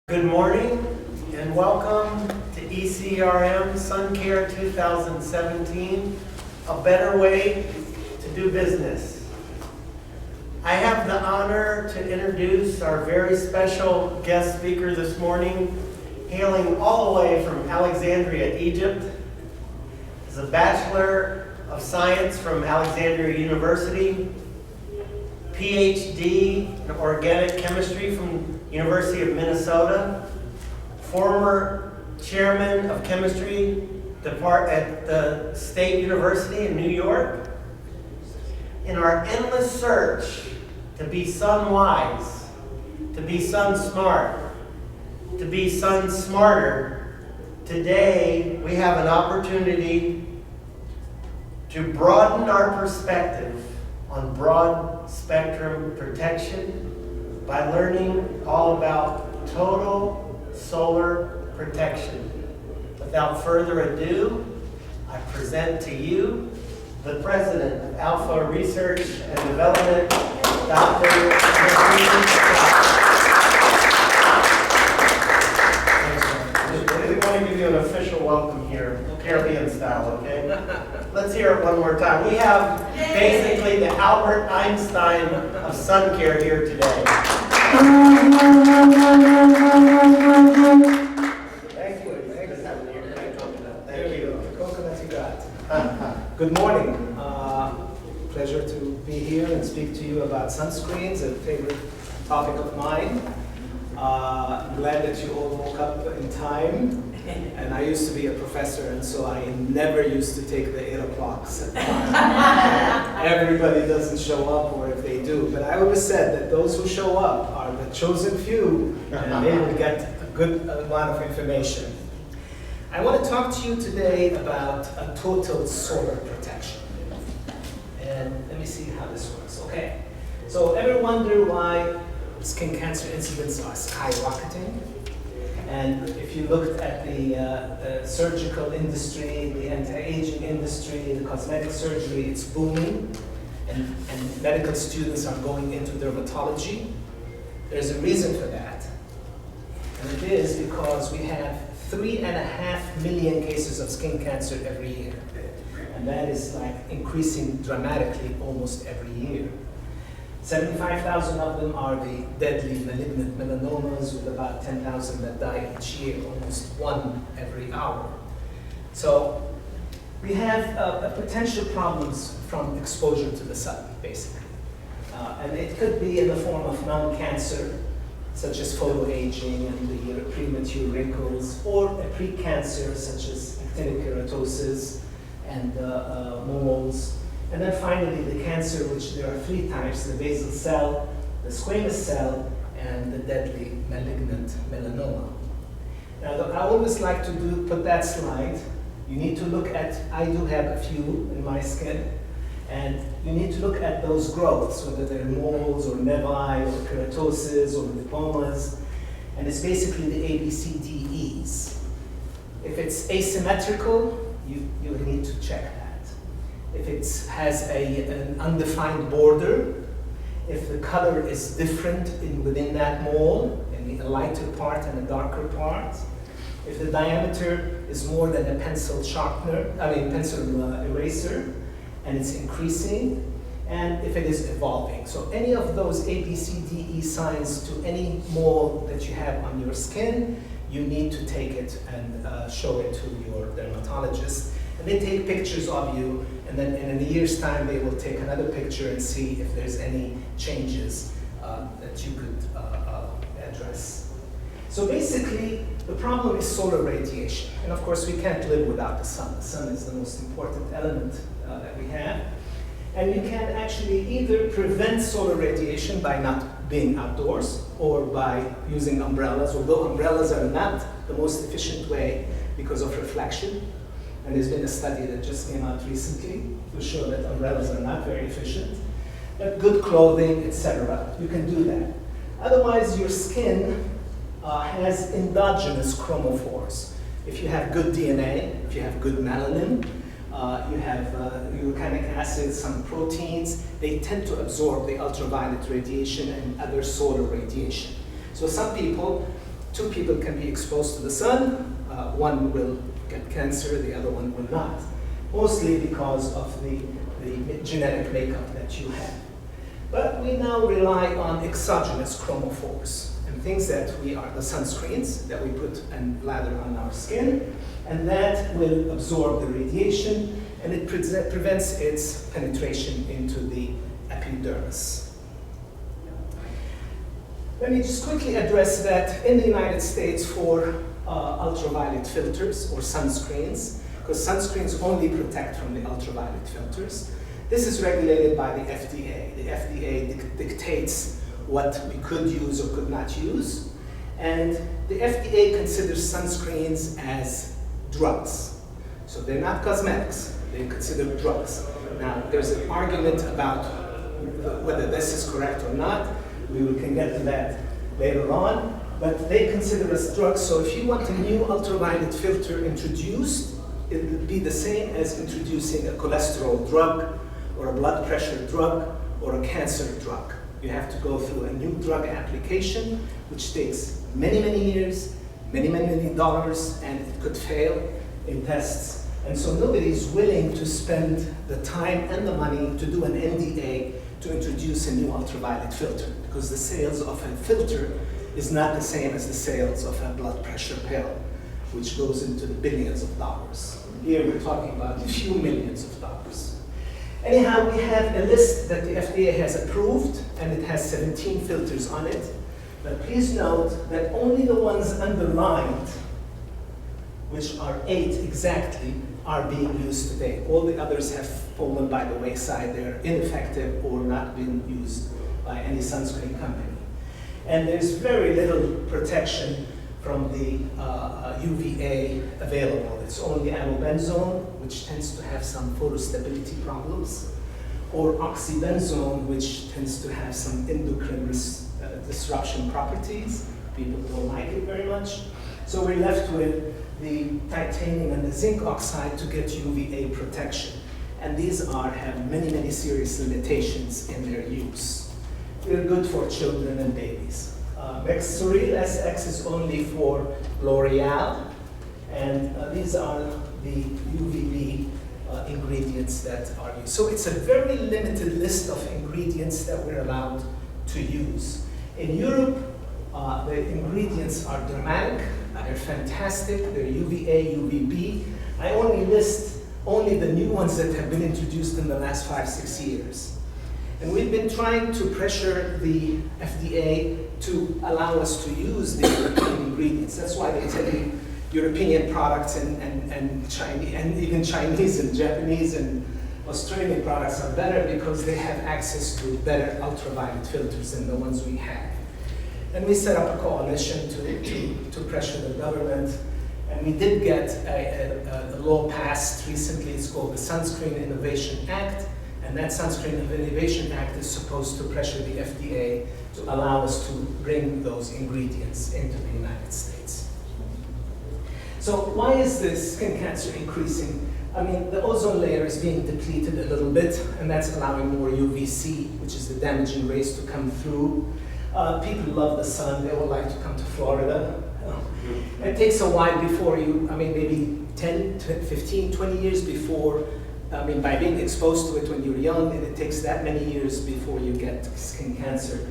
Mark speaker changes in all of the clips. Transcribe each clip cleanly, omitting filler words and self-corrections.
Speaker 1: Good morning and welcome to ECRM Sun Care 2017, a better way to do business. I have the honor to introduce our very special guest speaker this morning, hailing all the way from Alexandria, Egypt. He's a Bachelor of Science from Alexandria University, PhD in Organic Chemistry from University of Minnesota, former chairman of chemistry at the State University in New York. In our endless search to be sun wise, to be sun smart, to be sun smarter, today we have an opportunity to broaden our perspective on broad spectrum protection by learning all about total solar protection. Without further ado, I present to you the president of Alpha Research and Development, Dr. Nadim Shaath. We want to give you an official welcome here, Caribbean style, okay? Let's hear it one more time. We have basically the Albert Einstein of sun care here today. Thank you. Thank you.
Speaker 2: Coconut you got. Good morning. Pleasure to be here and speak to you about sunscreens, a favorite topic of mine. I'm glad that you all woke up in time. And I used to be a professor, and so I never used to take the 8 o'clock set time. Everybody doesn't show up, or if they do. But I always said that those who show up are the chosen few, and they will get a good amount of information. I want to talk to you today about a total solar protection. And let me see how this works. Okay. So ever wonder why skin cancer incidents are skyrocketing? And if you looked at the surgical industry, the anti-aging industry, the cosmetic surgery, it's booming, and medical students are going into dermatology. There's a reason for that, and it is because we have 3.5 million cases of skin cancer every year, and that is like increasing dramatically almost every year. 75,000 of them are the deadly malignant melanomas, with about 10,000 that die each year, almost one every hour. So we have potential problems from exposure to the sun, basically. And it could be in the form of non-cancer, such as photoaging and the premature wrinkles, or a pre-cancer, such as actinic keratosis and moles. And then finally, the cancer, which there are 3 types: the basal cell, the squamous cell, and the deadly malignant melanoma. Now, look, I always like to put that slide. You need to look at, I do have a few in my skin, and you need to look at those growths, whether they're moles or nevi or keratosis or lipomas, and it's basically the ABCDEs. If it's asymmetrical, you need to check that. If it has an undefined border, if the color is different within that mole, a lighter part and a darker part, if the diameter is more than a pencil eraser, and it's increasing, and if it is evolving. So any of those A, B, C, D, E signs to any mole that you have on your skin, you need to take it and show it to your dermatologist. And they take pictures of you, and then in a year's time, they will take another picture and see if there's any changes that you could address. So basically, the problem is solar radiation. And of course, we can't live without the sun. The sun is the most important element that we have. And you can actually either prevent solar radiation by not being outdoors, or by using umbrellas, although umbrellas are not the most efficient way because of reflection. And there's been a study that just came out recently to show that umbrellas are not very efficient. But good clothing, etc., you can do that. Otherwise, your skin has endogenous chromophores. If you have good DNA, if you have good melanin, you have uracanic acid, some proteins, they tend to absorb the ultraviolet radiation and other solar radiation. So some people Two people can be exposed to the sun. One will get cancer, the other one will not. Mostly because of the genetic makeup that you have. But we now rely on exogenous chromophores and things that are the sunscreens that we put and lather on our skin, and that will absorb the radiation, and it prevents its penetration into the epidermis. Let me just quickly address that in the United States for ultraviolet filters or sunscreens, because sunscreens only protect from the ultraviolet filters. This is regulated by the FDA. The FDA dictates what we could use or could not use. And the FDA considers sunscreens as drugs. So they're not cosmetics, they're considered drugs. Now, there's an argument about whether this is correct or not. We can get to that later on. But they consider us drugs, so if you want a new ultraviolet filter introduced, it would be the same as introducing a cholesterol drug, or a blood pressure drug, or a cancer drug. You have to go through a new drug application, which takes many, many years, many, many dollars, and it could fail in tests. And so nobody's willing to spend the time and the money to do an NDA to introduce a new ultraviolet filter, because the sales of a filter is not the same as the sales of a blood pressure pill, which goes into the billions of dollars. Here we're talking about a few millions of dollars. Anyhow, we have a list that the FDA has approved, and it has 17 filters on it. But please note that only the ones underlined, which are 8 exactly, are being used today. All the others have fallen by the wayside. They're ineffective or not being used by any sunscreen company. And there's very little protection from the UVA available. It's only amobenzone, which tends to have some photostability problems, or oxybenzone, which tends to have some endocrine disruption properties. People don't like it very much. So we're left with the titanium and the zinc oxide to get UVA protection. And these have many, many serious limitations in their use. They're good for children and babies. Mexoryl SX is only for L'Oreal, and these are the UVB ingredients that are used. So it's a very limited list of ingredients that we're allowed to use. In Europe, the ingredients are dramatic, they're fantastic, they're UVA, UVB. I only list only the new ones that have been introduced in the last 5-6 years. And we've been trying to pressure the FDA to allow us to use the European ingredients. That's why they tell you European products and Chinese, and even Chinese and Japanese and Australian products are better because they have access to better ultraviolet filters than the ones we have. And we set up a coalition to pressure the government. And we did get a law passed recently. It's called the Sunscreen Innovation Act. And that Sunscreen Innovation Act is supposed to pressure the FDA to allow us to bring those ingredients into the United States. So why is this skin cancer increasing? I mean, the ozone layer is being depleted a little bit, and that's allowing more UVC, which is the damaging rays, to come through. People love the sun. They would like to come to Florida. It takes a while before maybe 10, 15, 20 years before, by being exposed to it when you're young, and it takes that many years before you get skin cancer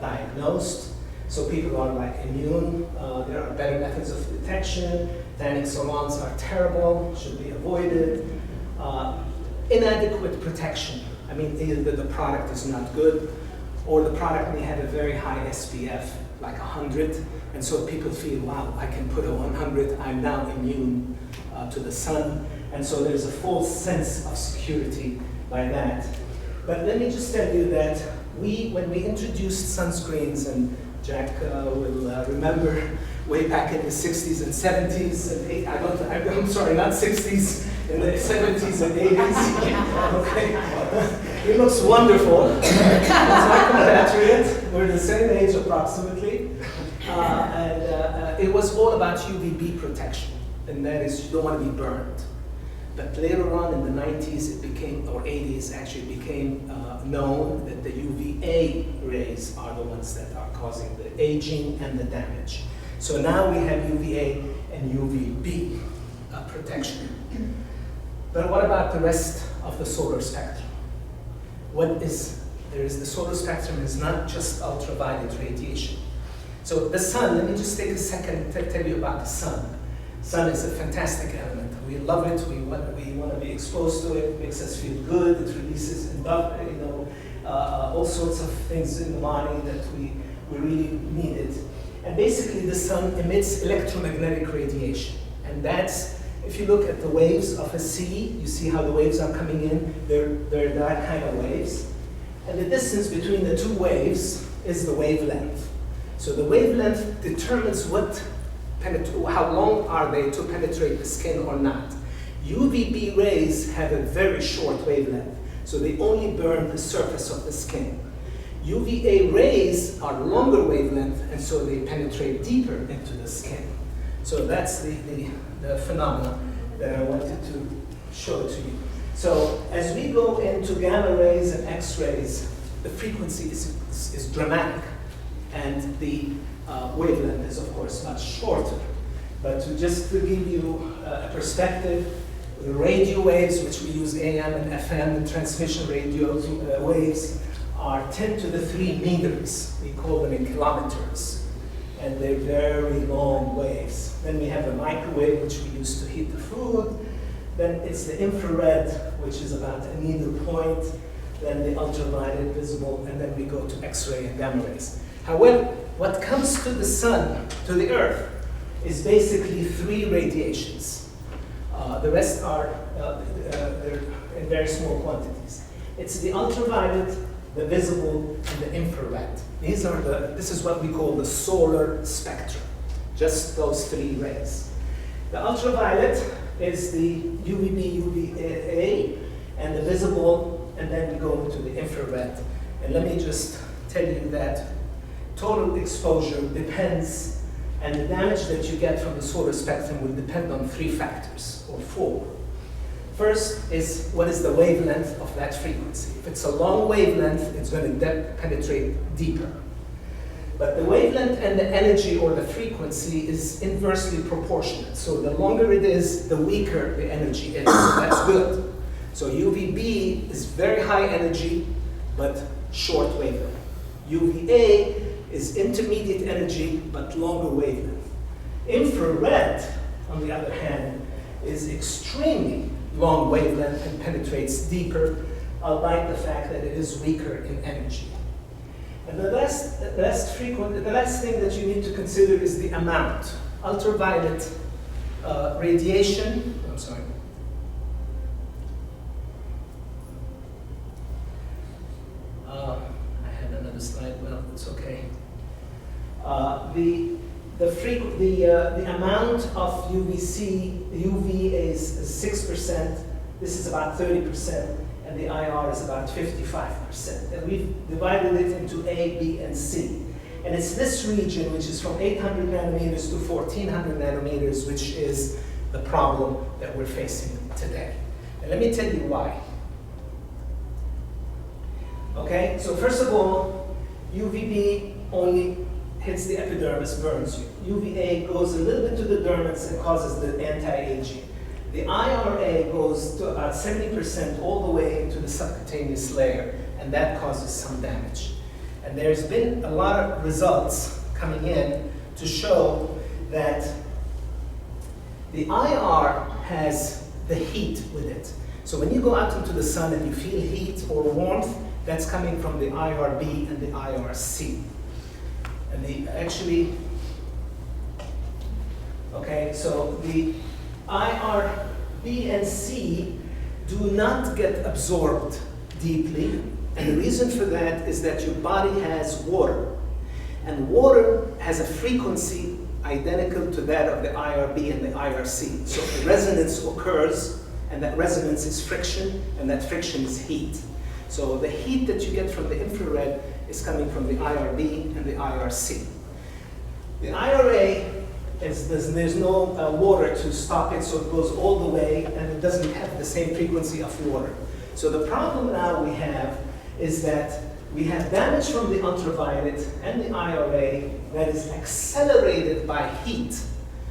Speaker 2: diagnosed. So people are immune. There are better methods of detection. Tanning salons are terrible, should be avoided. Inadequate protection. Either the product is not good, or the product may have a very high SPF, like 100, and so people feel, wow, I can put a 100, I'm now immune to the sun, and so there's a false sense of security by that. But let me just tell you that when we introduced sunscreens, and Jack will remember way back in the 60s and 70s, and I'm sorry, not 60s, in the 70s and 80s. Okay. He looks wonderful. He's my compatriot. We're the same age approximately. And it was all about UVB protection, and that is you don't want to be burned. But later on in the 90s, it became, or 80s actually, it became known that the UVA rays are the ones that are causing the aging and the damage. So now we have UVA and UVB protection. But what about the rest of the solar spectrum? The solar spectrum is not just ultraviolet radiation. So the sun, let me just take a second to tell you about the sun. Sun is a fantastic element. We love it, we want to be exposed to it, it makes us feel good, it releases all sorts of things in the body that we really need it. And basically the sun emits electromagnetic radiation. And that's, if you look at the waves of a sea, you see how the waves are coming in, they're that kind of waves. And the distance between the two waves is the wavelength. So the wavelength determines how long are they to penetrate the skin or not. UVB rays have a very short wavelength, so they only burn the surface of the skin. UVA rays are longer wavelength, and so they penetrate deeper into the skin. So that's the phenomena that I wanted to show to you. So as we go into gamma rays and X-rays, the frequency is dramatic, and the wavelength is, of course, much shorter. But just to give you a perspective, the radio waves, which we use AM and FM and transmission radio waves, are 10 to the 3 meters. We call them in kilometers. And they're very long waves. Then we have the microwave, which we use to heat the food. Then it's the infrared, which is about a needle point. Then the ultraviolet, visible, and then we go to X-ray and gamma rays. However, what comes to the sun, to the earth, is basically 3 radiations. The rest are they're in very small quantities. It's the ultraviolet, the visible, and the infrared. This is what we call the solar spectrum, just those 3 rays. The ultraviolet is the UVB, UVA, and the visible, and then we go into the infrared. And let me just tell you that total exposure depends, and the damage that you get from the solar spectrum will depend on 3 factors, or 4. First is, what is the wavelength of that frequency? If it's a long wavelength, it's going to penetrate deeper. But the wavelength and the energy, or the frequency, is inversely proportionate. So the longer it is, the weaker the energy is. So that's good. So UVB is very high energy, but short wavelength. UVA is intermediate energy, but longer wavelength. Infrared, on the other hand, is extremely long wavelength and penetrates deeper, albeit the fact that it is weaker in energy. And the last thing that you need to consider is the amount. Ultraviolet radiation, I'm sorry. I had another slide, well, it's okay. The amount of UV is 6%, this is about 30%, and the IR is about 55%. And we've divided it into A, B, and C. And it's this region, which is from 800 nanometers to 1400 nanometers, which is the problem that we're facing today. And let me tell you why. Okay, so first of all, UVB only hits the epidermis, burns you. UVA goes a little bit to the dermis and causes the anti-aging. The IRA goes to about 70% all the way into the subcutaneous layer, and that causes some damage. And there's been a lot of results coming in to show that the IR has the heat with it. So when you go out into the sun and you feel heat or warmth, that's coming from the IRB and the IRC. And so the IRB and C do not get absorbed deeply. And the reason for that is that your body has water. And water has a frequency identical to that of the IRB and the IRC. So the resonance occurs, and that resonance is friction, and that friction is heat. So the heat that you get from the infrared is coming from the IRB and the IRC. The IRA there's no water to stop it, so it goes all the way, and it doesn't have the same frequency of water. So the problem now we have is that we have damage from the ultraviolet and the IRA that is accelerated by heat.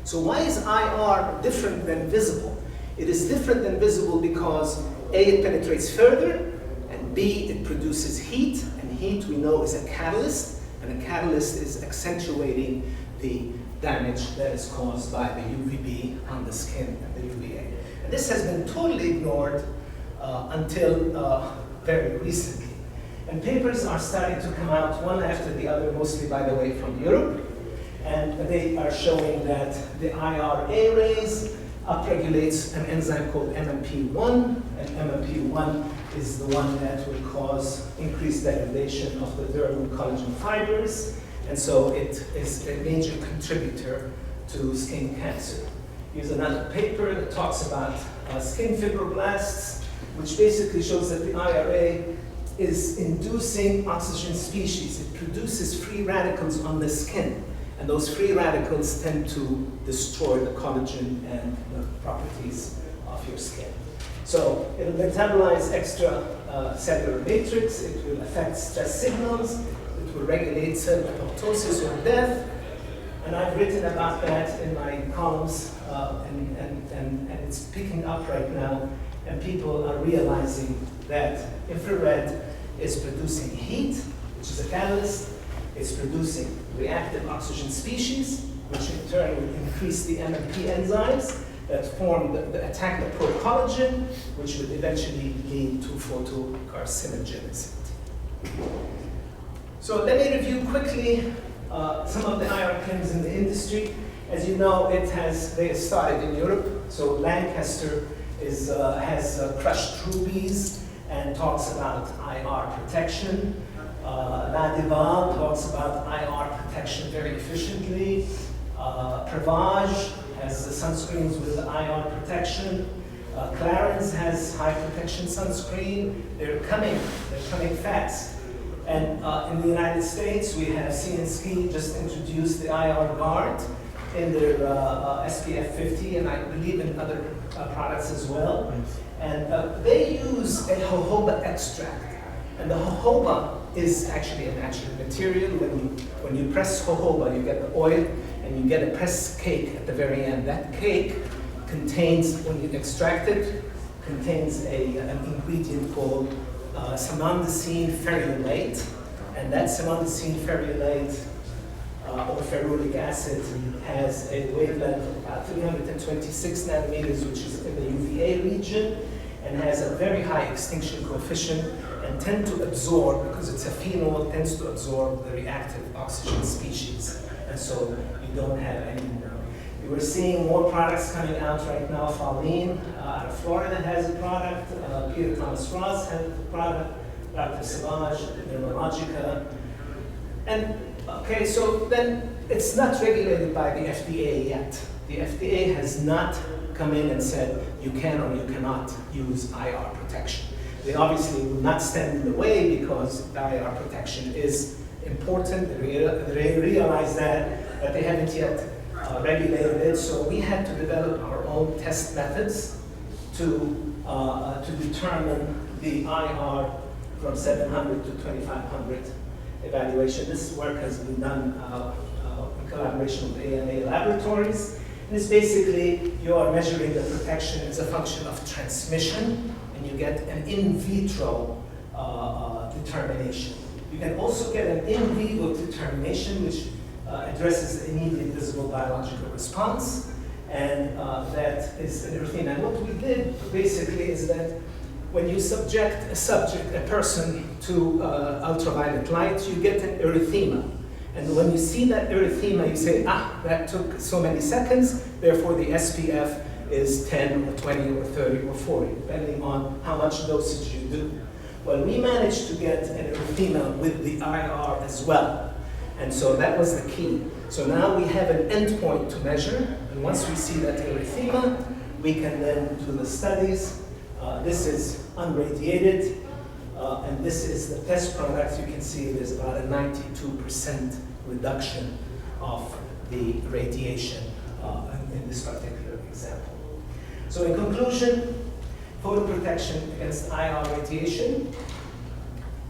Speaker 2: So why is IR different than visible? It is different than visible because A, it penetrates further, and B, it produces heat, and heat we know is a catalyst, and a catalyst is accentuating the damage that is caused by the UVB on the skin and the UVA. And this has been totally ignored until very recently. And papers are starting to come out one after the other, mostly, by the way, from Europe. And they are showing that the IRA rays upregulates an enzyme called MMP1, and MMP1 is the one that will cause increased degradation of the dermal collagen fibers, and so it is a major contributor to skin cancer. Here's another paper that talks about skin fibroblasts, which basically shows that the IRA is inducing oxygen species. It produces free radicals on the skin, and those free radicals tend to destroy the collagen and the properties of your skin. So it will metabolize extra cellular matrix, it will affect stress signals, it will regulate cell apoptosis or death, and I've written about that in my columns, and it's picking up right now, and people are realizing that infrared is producing heat, which is a catalyst. It's producing reactive oxygen species, which in turn will increase the MMP enzymes that form the attack the pro-collagen, which would eventually lead to photocarcinogenicity. So let me review quickly some of the IR creams in the industry. As you know, they started in Europe. So Lancaster has crushed rubies and talks about IR protection. Nadim talks about IR protection very efficiently. Prevage has the sunscreens with the IR protection. Clarins has high protection sunscreen. They're coming fast. And in the United States, we have CNSKI just introduced the IR guard in their SPF 50, and I believe in other products as well. And they use a jojoba extract. And the jojoba is actually a natural material. When you press jojoba, you get the oil, and you get a pressed cake at the very end. That cake contains, when you extract it, contains an ingredient called samandacene ferulate. And that samandacene ferulate, or ferulic acid, has a wavelength of about 326 nanometers, which is in the UVA region, and has a very high extinction coefficient, and tend to absorb, because it's a phenol, tends to absorb the reactive oxygen species. And so you don't have any. We're seeing more products coming out right now. Faline out of Florida has a product. Peter Thomas Ross has a product. Dr. Savage, Neurologica. And okay, so then it's not regulated by the FDA yet. The FDA has not come in and said you can or you cannot use IR protection. They obviously will not stand in the way because IR protection is important. They realize that, but they haven't yet regulated it. So we had to develop our own test methods to determine the IR from 700 to 2500 evaluation. This work has been done in collaboration with AMA laboratories. And it's basically you are measuring the protection as a function of transmission, and you get an in vitro determination. You can also get an in vivo determination, which addresses the immediate visible biological response, and that is an erythema. And what we did basically is that when you subject a person to ultraviolet light, you get an erythema. And when you see that erythema, you say, that took so many seconds, therefore the SPF is 10 or 20 or 30 or 40, depending on how much dosage you do. Well, we managed to get an erythema with the IR as well. And so that was the key. So now we have an endpoint to measure, and once we see that erythema, we can then do the studies. This is unradiated, and this is the test product. You can see there's about a 92% reduction of the radiation in this particular example. So in conclusion, photoprotection against IR radiation,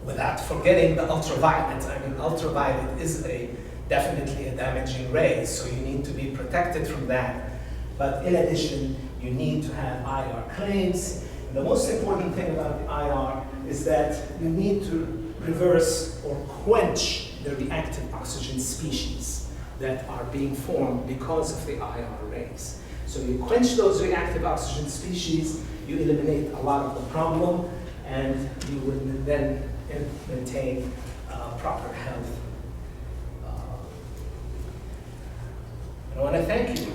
Speaker 2: without forgetting the ultraviolet. I mean, ultraviolet is definitely a damaging ray, so you need to be protected from that. But in addition, you need to have IR claims. And the most important thing about the IR is that you need to reverse or quench the reactive oxygen species that are being formed because of the IR rays. So you quench those reactive oxygen species, you eliminate a lot of the problem, and you will then maintain proper health. I want to thank you